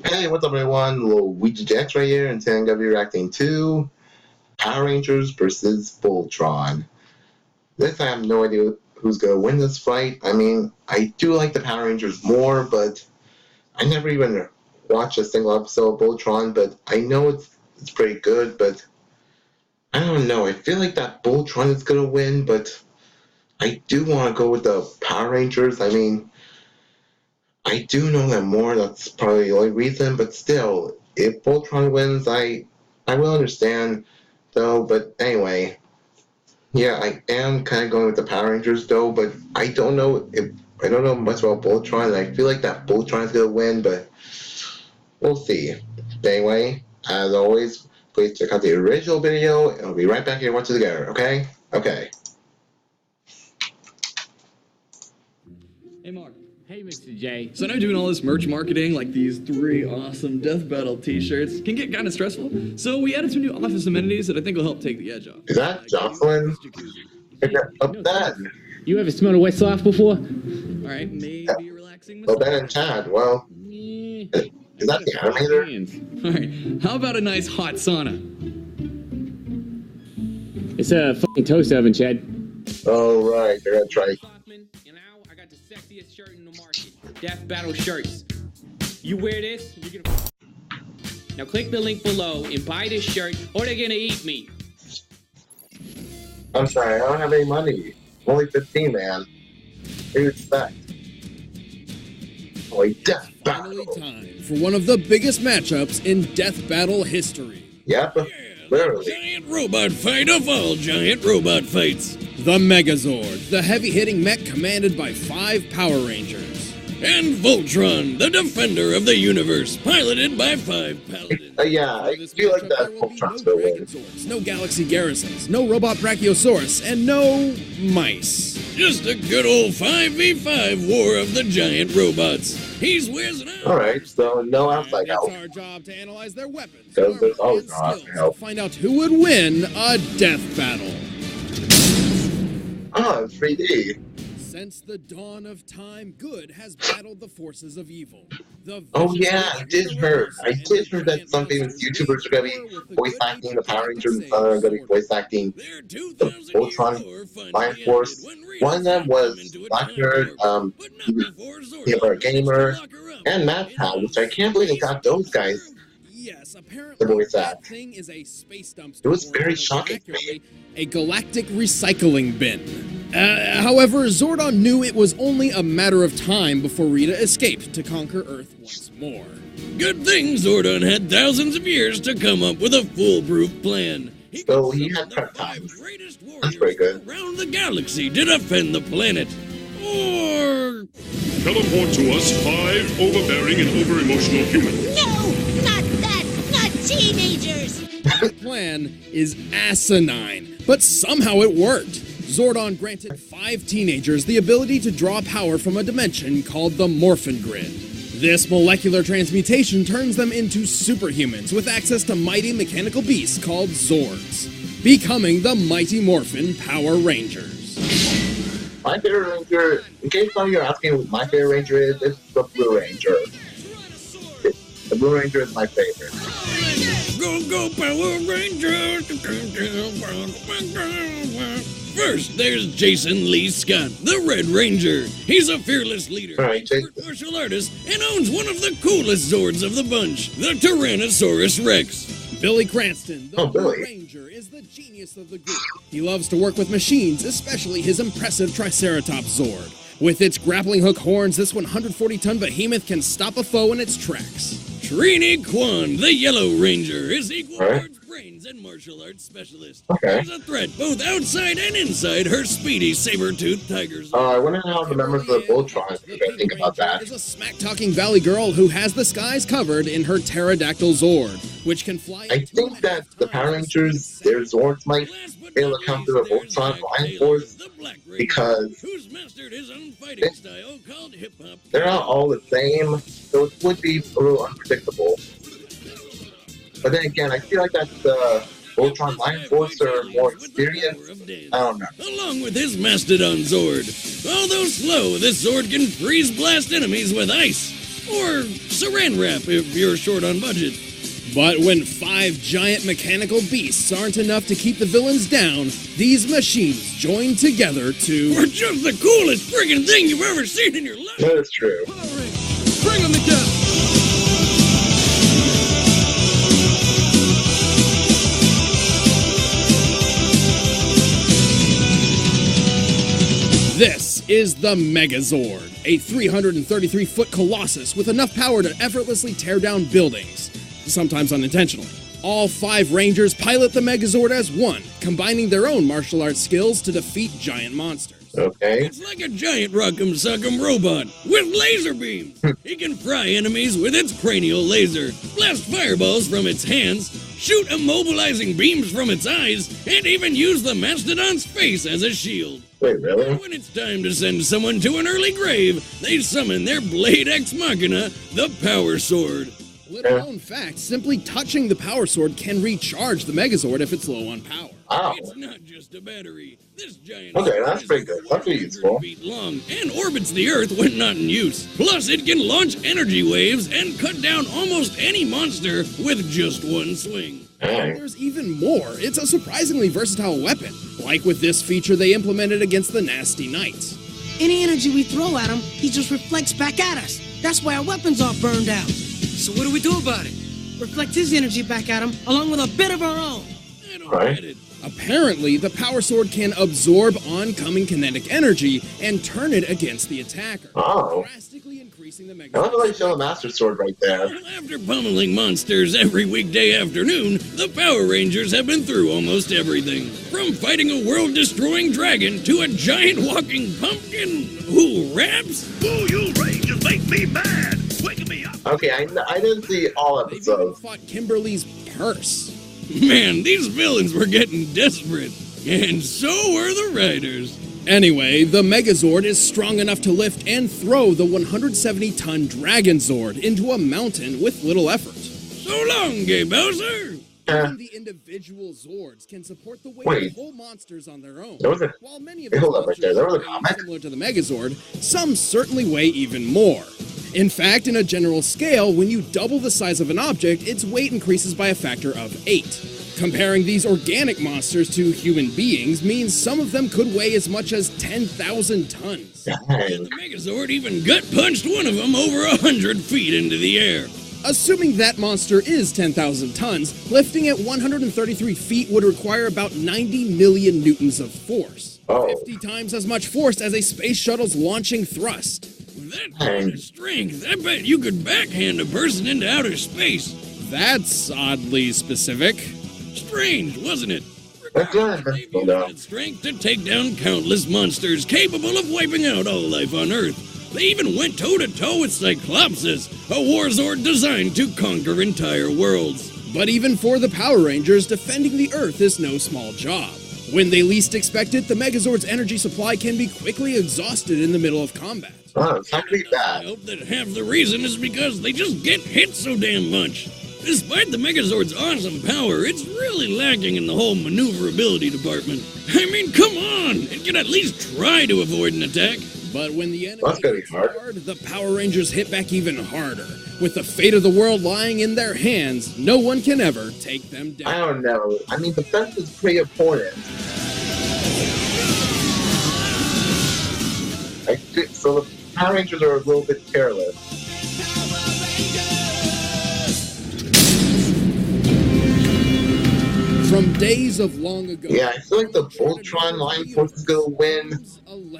Hey, what's up, everyone? Luigi right here, and today I'm going to be reacting to Power Rangers versus Voltron. This I have no idea who's going to win this fight. I mean, I do like the Power Rangers more, but I never even watched a single episode of Voltron, but I know it's pretty good, but I don't know. I feel like that Voltron is going to win, but I do want to go with the Power Rangers. I mean, I do know them more, that's probably the only reason, but still, if Voltron wins, I will understand, though, but anyway, yeah, I am kind of going with the Power Rangers, though, but I don't know much about Voltron, and I feel like that Voltron is going to win, but we'll see. Anyway, as always, please check out the original video, and I'll be right back here to watch it together, okay? Okay. Hey, Mark. Hey, Mr. J. So I know doing all this merch marketing, like these 3 awesome Death Battle t-shirts, can get kind of stressful. So we added some new office amenities that I think will help take the edge off. Is that Jocelyn? Up then. You ever smelled a wet sock before? All right, maybe relaxing. Well, Ben and Chad, well, is that the animator? All right, how about a nice hot sauna? It's a fucking toast oven, Chad. Oh, right, they're gonna try. You know, I got the sexiest shirt in the market. Death Battle shirts. You wear this, you're gonna... Now click the link below and buy this shirt, or they're gonna eat me. I'm sorry, I don't have any money. I'm only 15, man. What do you expect? Oh, Death Finally Battle. time for one of the biggest matchups in Death Battle history. Yep, literally. Giant robot fight of all giant robot fights. The Megazord, the heavy-hitting mech commanded by 5 Power Rangers. And Voltron, the defender of the universe, piloted by 5 paladins. Yeah, I feel like that Voltron's gonna win. No galaxy garrisons, no robot brachiosaurus, and no mice. Just a good old 5v5 war of the giant robots. He's whizzing out. Alright, so no outside help. It's our job to analyze their weapons, Because there's always and no outside skills help. to find out who would win a death battle. Oh, it's 3D. Since the dawn of time, good has battled the forces of evil. Oh yeah, I did heard that some famous YouTubers are gonna be voice acting the Power Rangers, and some are gonna be voice acting the Voltron Lion Force. One of them was Black Nerd, a gamer, and Matt Pal, which I can't believe they got those guys. Yes, The apparently voice that act. thing is a space dumpster. It was or very more shocking to me. accurately, a galactic recycling bin. However, Zordon knew it was only a matter of time before Rita escaped to conquer Earth once more. Good thing Zordon had thousands of years to come up with a foolproof plan. So he had prep time. That's pretty good. Around the galaxy to defend the planet. Or Teleport to us 5 overbearing and over-emotional humans. No, not that, not teenagers. the plan is asinine, but somehow it worked. Zordon granted 5 teenagers the ability to draw power from a dimension called the Morphin Grid. This molecular transmutation turns them into superhumans with access to mighty mechanical beasts called Zords, becoming the Mighty Morphin Power Rangers. My favorite Ranger, in case some of you are asking what my favorite Ranger is, it's the Blue Ranger. The Blue Ranger is my favorite. Go, go, Power Rangers! First, there's Jason Lee Scott, the Red Ranger. He's a fearless leader, All right, expert martial artist, and owns one of the coolest Zords of the bunch, the Tyrannosaurus Rex. Billy Cranston, the Blue Billy. Ranger, is the genius of the group. He loves to work with machines, especially his impressive Triceratops Zord. With its grappling hook horns, this 140-ton behemoth can stop a foe in its tracks. Trini Kwan, the Yellow Ranger, is equal All right. parts brains and martial arts specialist. Okay. He's a threat both outside and inside her speedy saber-toothed tigers. I wonder how the members of the Voltron are going to think about that. Is a smack-talking valley girl who has the skies covered in her pterodactyl Zord, which can fly. I think that the Power Rangers, their Zords might be able to counter the Voltron Lion Force because they're not all the same, so it would be a little unpredictable. But then again, I feel like that the Voltron Lion Force are more experienced. I don't know. Along with his Mastodon Zord. Although slow, this Zord can freeze blast enemies with ice. Or saran wrap if you're short on budget. But when 5 giant mechanical beasts aren't enough to keep the villains down, these machines join together to... We're just the coolest friggin' thing you've ever seen in your life! That is true. Bring on the cat! This is the Megazord, a 333-foot colossus with enough power to effortlessly tear down buildings, sometimes unintentionally. All 5 Rangers pilot the Megazord as one, combining their own martial arts skills to defeat giant monsters. Okay. It's like a giant rock'em sock'em robot with laser beams. It can fry enemies with its cranial laser, blast fireballs from its hands, shoot immobilizing beams from its eyes, and even use the mastodon's face as a shield. Wait, really? When it's time to send someone to an early grave, they summon their Blade Ex Machina, the Power Sword. Little known fact, simply touching the Power Sword can recharge the Megazord if it's low on power. Wow. It's not just a battery. This giant Okay, sword that's is pretty good. That's pretty 400 useful. feet long and orbits the Earth when not in use. Plus, it can launch energy waves and cut down almost any monster with just one swing. Alright. There's even more. It's a surprisingly versatile weapon, like with this feature they implemented against the Nasty Knights. Any energy we throw at him, he just reflects back at us. That's why our weapons are burned out. So what do we do about it? Reflect his energy back at him, along with a bit of our own. I don't Right. get it. Apparently, the Power Sword can absorb oncoming kinetic energy and turn it against the attacker, Oh. drastically increasing the I love Megazord. how they show the Master Sword right there. After pummeling monsters every weekday afternoon, the Power Rangers have been through almost everything. From fighting a world-destroying dragon to a giant walking pumpkin who raps. Oh, you Rangers make me mad! Waking me up! Okay, I didn't see all They've even episodes. fought Kimberly's purse. Man, these villains were getting desperate. And so were the writers. Anyway, the Megazord is strong enough to lift and throw the 170-ton Dragon Zord into a mountain with little effort. So long, Gay Bowser. Even the individual Zords can support the weight Wait. of whole monsters on their own. There was a- While many of Hey, these hold up right there. monsters There was a weigh comic? similar to the Megazord, some certainly weigh even more. In fact, in a general scale, when you double the size of an object, its weight increases by a factor of 8. Comparing these organic monsters to human beings means some of them could weigh as much as 10,000 tons. And Dang. the Megazord even gut-punched one of them over 100 feet into the air. Assuming that monster is 10,000 tons, lifting at 133 feet would require about 90 million newtons of force. Oh. 50 times as much force as a space shuttle's launching thrust. That kind of strength, I bet you could backhand a person into outer space. That's oddly specific. Strange, wasn't it? That's right. They've used Hold up. that strength to take down countless monsters capable of wiping out all life on Earth. They even went toe-to-toe with Cyclopsis, a war zord designed to conquer entire worlds. But even for the Power Rangers, defending the Earth is no small job. When they least expect it, the Megazord's energy supply can be quickly exhausted in the middle of combat. Oh, it's not pretty I bad. hope that half the reason is because they just get hit so damn much. Despite the Megazord's awesome power, it's really lacking in the whole maneuverability department. I mean, come on! It can at least try to avoid an attack. But when the enemy That's gonna be hits hard. the Power Rangers hit back even harder. With the fate of the world lying in their hands, no one can ever take them I down. don't know. I mean, defense is pretty important. I think, so the Power Rangers are a little bit careless. From days of long ago. Yeah, I feel like the Voltron line force is gonna win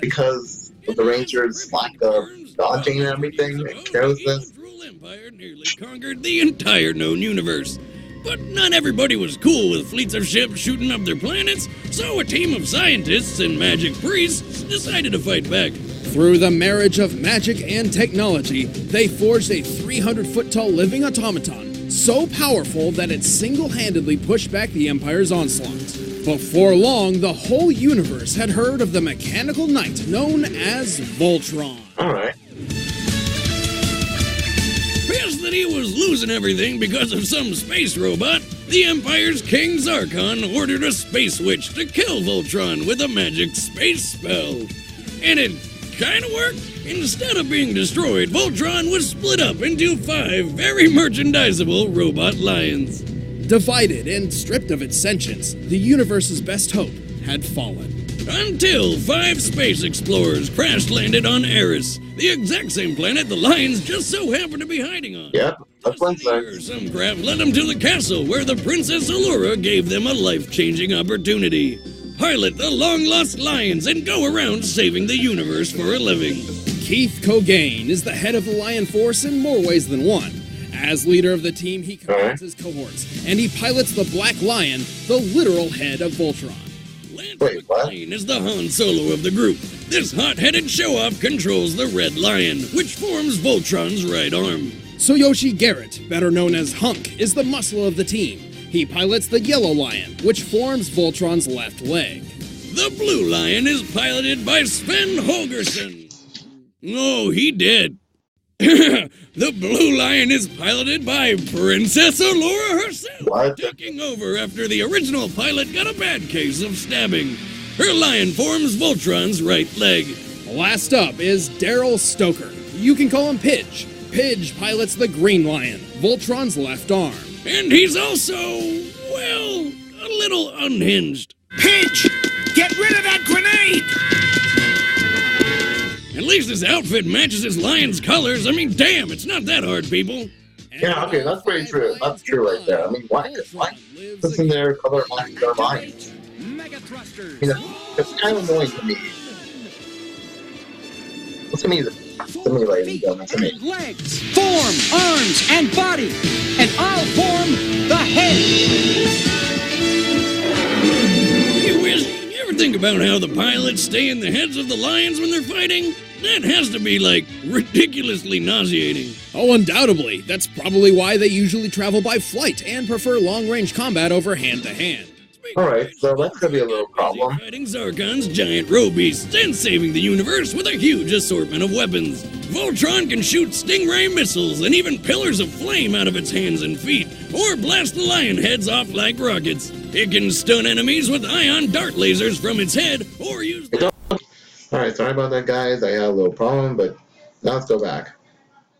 because of the Rangers' lack of dodging and everything and carelessness. Rule Empire nearly conquered the entire known universe. But not everybody was cool with fleets of ships shooting up their planets, so a team of scientists and magic priests decided to fight back. Through the marriage of magic and technology, they forged a 300-foot tall living automaton, so powerful that it single-handedly pushed back the Empire's onslaught. Before long, the whole universe had heard of the mechanical knight known as Voltron. Alright. Pissed that he was losing everything because of some space robot, the Empire's King Zarkon ordered a space witch to kill Voltron with a magic space spell. And it kinda worked. Instead of being destroyed, Voltron was split up into 5 very merchandisable robot lions. Divided and stripped of its sentience, the universe's best hope had fallen. Until 5 space explorers crash-landed on Eris, the exact same planet the lions just so happened to be hiding on. Yep, that's one side. Some craft led them to the castle where the Princess Allura gave them a life-changing opportunity. Pilot the long-lost lions and go around saving the universe for a living. Keith Cogain is the head of the Lion Force in more ways than one. As leader of the team, he commands his cohorts, and he pilots the Black Lion, the literal head of Voltron. Wait, what? Lance is the Han Solo of the group. This hot-headed show-off controls the Red Lion, which forms Voltron's right arm. Tsuyoshi Garrett, better known as Hunk, is the muscle of the team. He pilots the Yellow Lion, which forms Voltron's left leg. The Blue Lion is piloted by Sven Holgersson. Oh, he did. The Blue Lion is piloted by Princess Allura herself, What? taking over after the original pilot got a bad case of stabbing. Her lion forms Voltron's right leg. Last up is Daryl Stoker. You can call him Pidge. Pidge pilots the Green Lion, Voltron's left arm. And he's also, well, a little unhinged. Pidge! Get rid of that grenade! At least his outfit matches his lion's colors. I mean, damn, it's not that hard, people. Yeah, okay, that's pretty true. That's true right there. I mean, why puts in their color lines their lions? Mega thrusters. You know, it's kind of annoying to me. What's to me, ladies and gentlemen, to me. Legs, form, arms, and body, and I'll form the head. Hey, Wiz, you ever think about how the pilots stay in the heads of the lions when they're fighting? That has to be, like, ridiculously nauseating. Oh, undoubtedly. That's probably why they usually travel by flight and prefer long-range combat over hand-to-hand. Alright, so that's gonna be a little problem. Fighting Zarkon's giant robeasts and saving the universe with a huge assortment of weapons. Voltron can shoot stingray missiles and even pillars of flame out of its hands and feet, or blast the lion heads off like rockets. It can stun enemies with ion dart lasers from its head, or use... Alright, sorry about that, guys. I had a little problem, but now let's go back.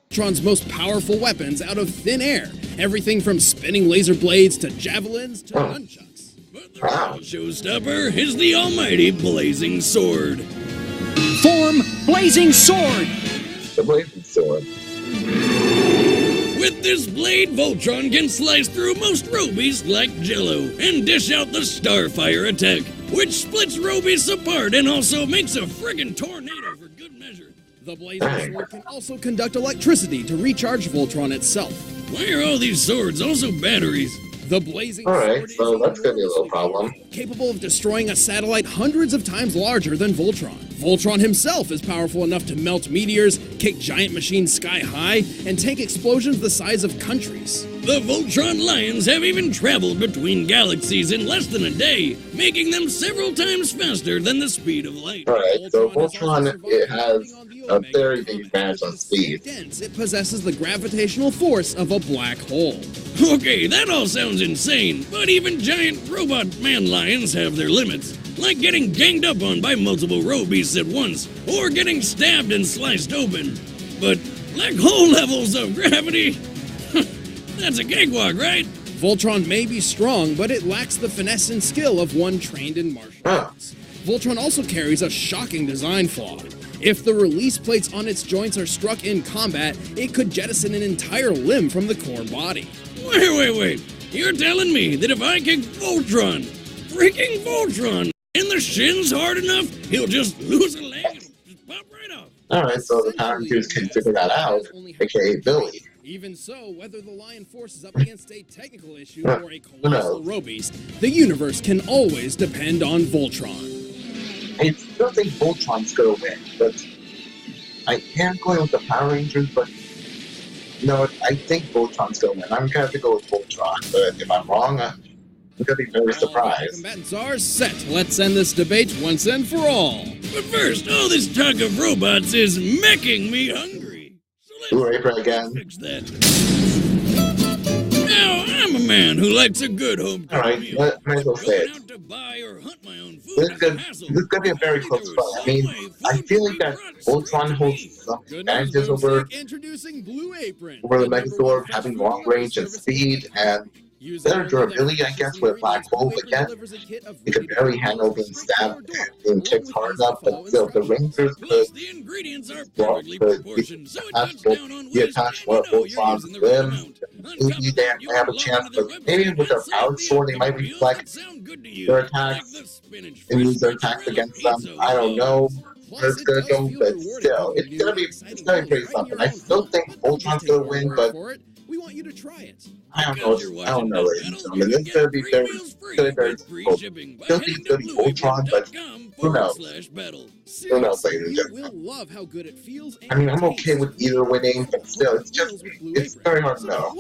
Voltron's most powerful weapons out of thin air. Everything from spinning laser blades to javelins to nunchucks. But the real showstopper is the almighty Blazing Sword. Form Blazing Sword. The Blazing Sword. With this blade, Voltron can slice through most robeasts like Jello and dish out the Starfire attack, which splits robeasts apart and also makes a friggin' tornado for good measure. The Blazing Sword can also conduct electricity to recharge Voltron itself. Why are all these swords also batteries? The Blazing Alright, Sword so is that's gonna be a little problem. capable of destroying a satellite hundreds of times larger than Voltron. Voltron himself is powerful enough to melt meteors, kick giant machines sky high, and take explosions the size of countries. The Voltron lions have even traveled between galaxies in less than a day, making them several times faster than the speed of light. Alright, so Voltron, it has a very big advantage on speed. Dense, it possesses the gravitational force of a black hole. Okay, that all sounds insane, but even giant robot man lions have their limits, like getting ganged up on by multiple robeasts at once, or getting stabbed and sliced open. But black hole levels of gravity, that's a cakewalk, right? Voltron may be strong, but it lacks the finesse and skill of one trained in martial arts. Voltron also carries a shocking design flaw. If the release plates on its joints are struck in combat, it could jettison an entire limb from the core body. Wait. You're telling me that if I kick Voltron, freaking Voltron, in the shins hard enough, he'll just lose a leg and just pop right off? Alright, so the Power Rangers can figure that out, aka Billy. Even so, whether the Lion Force is up against a technical issue or a colossal robeast, the universe can always depend on Voltron. I still think Voltron's gonna win, but I am going with the Power Rangers, but no, I think Voltron's gonna win. I'm gonna have to go with Voltron, but if I'm wrong, I'm gonna be very surprised. Combatants are set. Let's end this debate once and for all. But first, all this talk of robots is making me hungry. So let's Ooh, April again. fix that. Now, I'm a man who likes a good home Alright, might as well say it. out to buy or hunt my own food. This is gonna be a very close fight. I mean, I feel like that Voltron holds some advantages over Introducing Blue Apron. the Megazord, having long range and speed, and better durability, I guess, with a black hole, but yet it can barely handle being stabbed and being kicked hard enough, but still, the Rangers could The ingredients are well, perfectly could proportioned, so it cuts down on be waste attached to and what no you're Voltron's using the right limbs. amount. Maybe they have a chance, but maybe with their powered sword, they might reflect their attacks and use their attacks against them. I don't know where it's gonna go, but still, it's gonna be pretty something. I still think Voltron's gonna win, but We want you to try it. I don't know, ladies and gentlemen. This is gonna be very difficult. I don't think it's gonna be Voltron, but who knows? Who knows, ladies and You gentlemen? will love how good it feels. I mean, I'm okay with either winning, but still, it's very hard to know.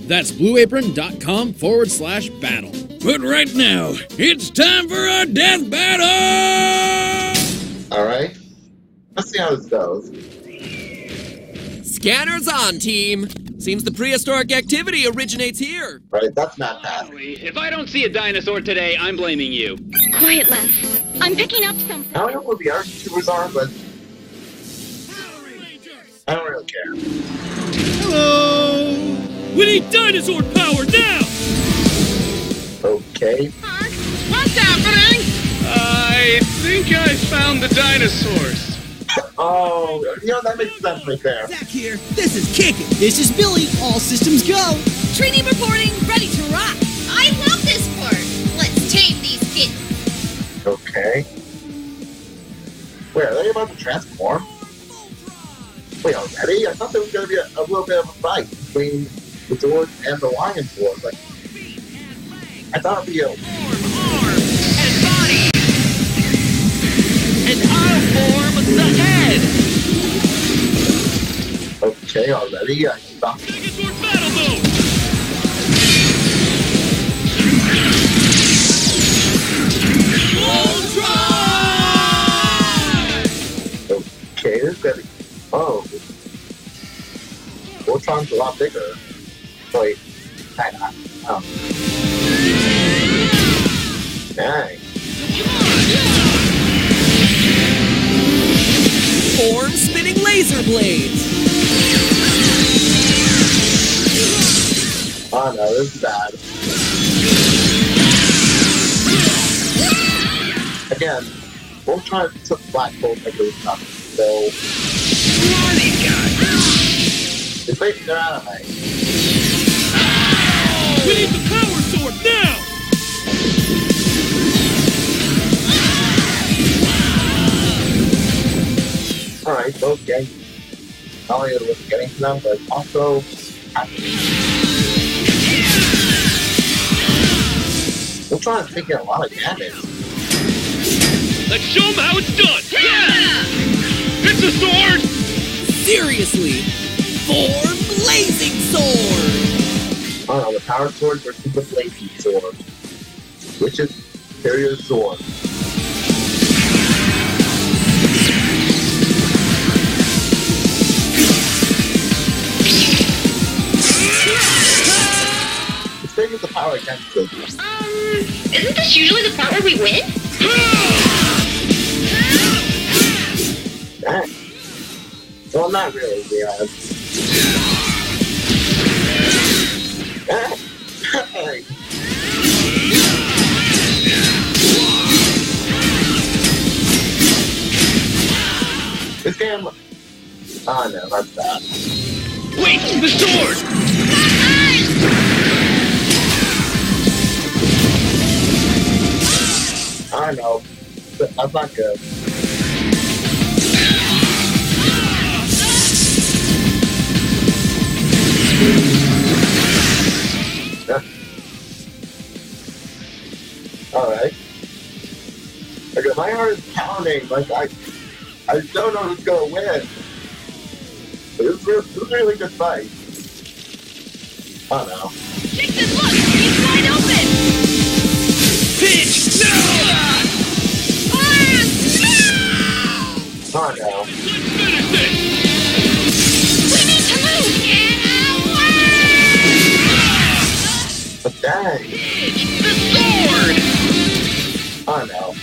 That's blueapron.com/battle. But right now, it's time for our death battle! Alright? Let's see how this goes. Scanners on, team. Seems the prehistoric activity originates here. Right, that's not bad. If I don't see a dinosaur today, I'm blaming you. Quiet, Les. I'm picking up something. I don't know what the other YouTubers are, but I don't really care. Hello! We need dinosaur power now! Okay. What's happening? I think I found the dinosaurs. Oh, that makes sense right there. Zach here. This is Kickin'. This is Billy. All systems go. Trini reporting, ready to rock. I love this part. Let's tame these kittens. Okay. Wait, are they about to transform? Wait, already? I thought there was going to be a little bit of a fight between the Zord and the Lion Zord. Like, I thought it'd be a... And body. And I'll form the head. Okay, already? I thought... Megazord battle mode! Okay, this is going to be... Oh. Voltron's a lot bigger. Wait. Hang on. Oh. Dang. Form spinning laser blades. Oh no, this is bad. Again, Voltron took Black Bolt like it was nothing, so... Who are these guys? It's like they're anime. We need the power sword now! Alright, so okay. Not only was getting to them, but also... Voltron is taking a lot of damage. Let's show them how it's done! Yeah! It's a sword! Seriously. Form blazing sword. Oh no, the power sword versus the blazing sword. Which is superior sword? It's taking the power against it. Isn't this usually the part where we win? Dang. Well, not really, to be honest. Hey. This game... Oh no, that's bad. Wait, the sword! I know. That's not good. Alright. Okay, my heart is pounding. Like, I don't know who's gonna win. But it was a really good fight. Oh no. Jason, look! He's wide open! Pitch! No! Oh no. Let's finish this! We need to move! Get away! Dang. The sword! Oh no.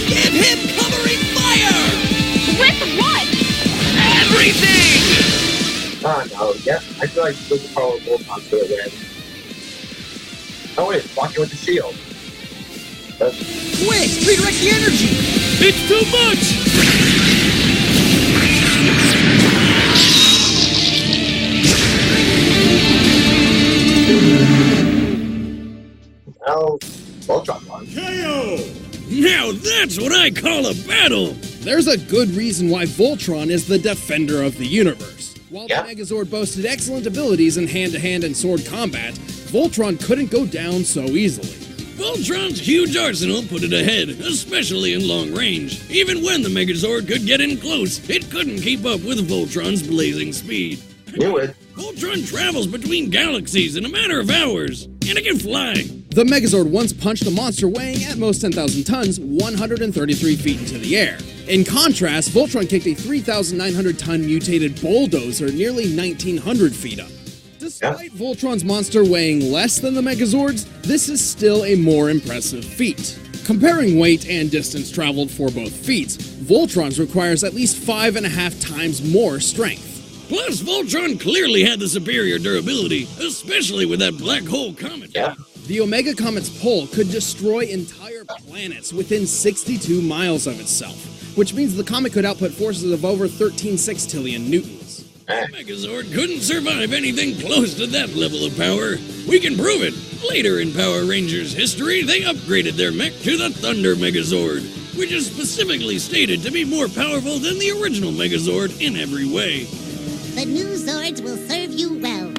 Give him covering fire! With what? Everything! Oh no, yeah, I feel like this is probably Voltron for the win. Oh wait, blocking with the shield. Quick, redirect the energy! It's too much! Well, Voltron won. KO! Now that's what I call a battle! There's a good reason why Voltron is the defender of the universe. While the Megazord boasted excellent abilities in hand-to-hand and sword combat, Voltron couldn't go down so easily. Voltron's huge arsenal put it ahead, especially in long range. Even when the Megazord could get in close, it couldn't keep up with Voltron's blazing speed. Knew it. Voltron travels between galaxies in a matter of hours, and it can fly. The Megazord once punched a monster weighing at most 10,000 tons 133 feet into the air. In contrast, Voltron kicked a 3,900-ton mutated bulldozer nearly 1,900 feet up. Despite Voltron's monster weighing less than the Megazord's, this is still a more impressive feat. Comparing weight and distance traveled for both feats, Voltron's requires at least 5.5 times more strength. Plus, Voltron clearly had the superior durability, especially with that black hole comet. The Omega Comet's pole could destroy entire planets within 62 miles of itself, which means the comet could output forces of over 13 sextillion newtons. The Megazord couldn't survive anything close to that level of power. We can prove it. Later in Power Rangers history, they upgraded their mech to the Thunder Megazord, which is specifically stated to be more powerful than the original Megazord in every way. The new Zords will serve you well.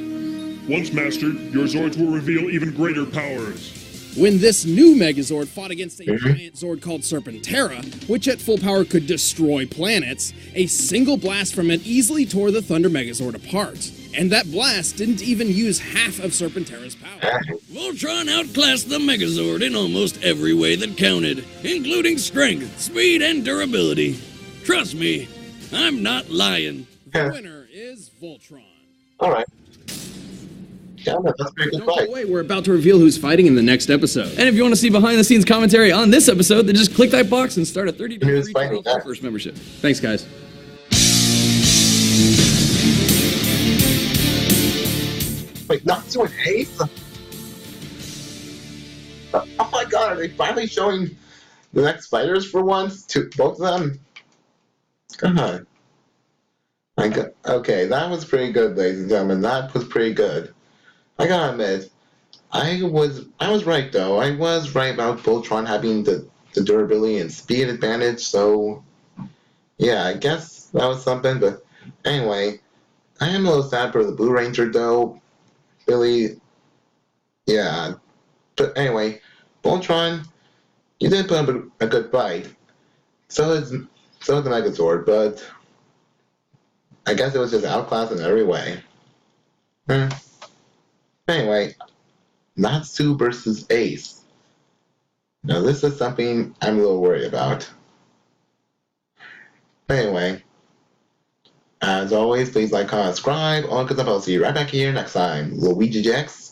Once mastered, your Zords will reveal even greater powers. When this new Megazord fought against a giant Zord called Serpentera, which at full power could destroy planets, a single blast from it easily tore the Thunder Megazord apart. And that blast didn't even use half of Serpentera's power. Voltron outclassed the Megazord in almost every way that counted, including strength, speed, and durability. Trust me, I'm not lying. The winner is Voltron. Alright. Yeah, that's a pretty good fight. Wait, we're about to reveal who's fighting in the next episode. And if you want to see behind-the-scenes commentary on this episode, then just click that box and start a 30-day free trial for first membership. Thanks, guys. Wait, Natsu and Ace? Oh my god, are they finally showing the next fighters for once? To both of them? God. Okay, that was pretty good, ladies and gentlemen. That was pretty good. I gotta admit, I was right though. I was right about Voltron having the durability and speed advantage, so yeah, I guess that was something, but anyway, I am a little sad for the Blue Ranger though. Really, yeah. But anyway, Voltron, you did put up a good fight. So is the Megazord, but I guess it was just outclassed in every way. Anyway, Natsu versus Ace. Now this is something I'm a little worried about. Anyway, as always, please like, comment, subscribe, all good stuff. I'll see you right back here next time. Luigi X